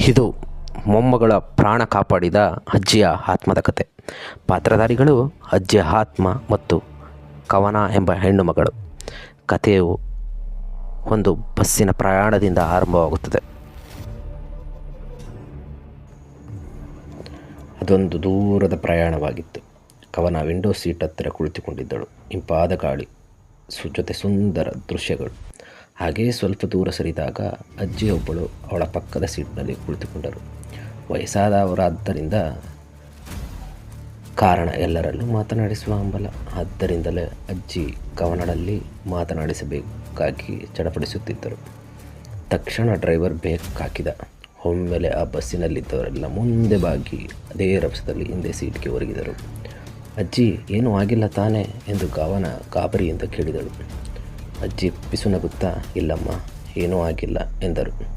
ಇದು ಮೊಮ್ಮಗಳ ಪ್ರಾಣ ಕಾಪಾಡಿದ ಅಜ್ಜಿಯ ಆತ್ಮದ ಕಥೆ. ಪಾತ್ರಧಾರಿಗಳು ಅಜ್ಜಿಯ ಆತ್ಮ ಮತ್ತು ಕವನ ಎಂಬ ಹೆಣ್ಣು ಮಗಳು. ಕಥೆಯು ಒಂದು ಬಸ್ಸಿನ ಪ್ರಯಾಣದಿಂದ ಆರಂಭವಾಗುತ್ತದೆ. ಅದೊಂದು ದೂರದ ಪ್ರಯಾಣವಾಗಿತ್ತು. ಕವನ ವಿಂಡೋ ಸೀಟ್ ಹತ್ತಿರ ಕುಳಿತುಕೊಂಡಿದ್ದಳು. ಇಂಪಾದ ಗಾಳಿ, ಜೊತೆ ಸುಂದರ ದೃಶ್ಯಗಳು. ಹಾಗೆಯೇ ಸ್ವಲ್ಪ ದೂರ ಸರಿದಾಗ ಅಜ್ಜಿಯೊಬ್ಬಳು ಅವಳ ಪಕ್ಕದ ಸೀಟ್ನಲ್ಲಿ ಕುಳಿತುಕೊಂಡರು. ವಯಸ್ಸಾದವರಾದ್ದರಿಂದ ಕಾರಣ ಎಲ್ಲರಲ್ಲೂ ಮಾತನಾಡಿಸುವ ಹಂಬಲ. ಆದ್ದರಿಂದಲೇ ಅಜ್ಜಿ ಕವನದಲ್ಲಿ ಮಾತನಾಡಿಸಬೇಕಾಗಿ ಚಡಪಡಿಸುತ್ತಿದ್ದರು. ತಕ್ಷಣ ಡ್ರೈವರ್ ಬ್ರೇಕ್ ಹಾಕಿದ. ಒಮ್ಮೆಲೆ ಆ ಬಸ್ಸಿನಲ್ಲಿದ್ದವರೆಲ್ಲ ಮುಂದೆ ಬಾಗಿ ಅದೇ ರಭಸದಲ್ಲಿ ಹಿಂದೆ ಸೀಟ್ಗೆ ಒರಗಿದರು. ಅಜ್ಜಿ, ಏನೂ ಆಗಿಲ್ಲ ತಾನೇ ಎಂದು ಗಾಬರಿಯಿಂದ ಕೇಳಿದಳು. ಅಜ್ಜಿ ಪಿಸುನಗುತ್ತಾ, ಇಲ್ಲಮ್ಮ, ಏನೂ ಆಗಿಲ್ಲ ಎಂದರು.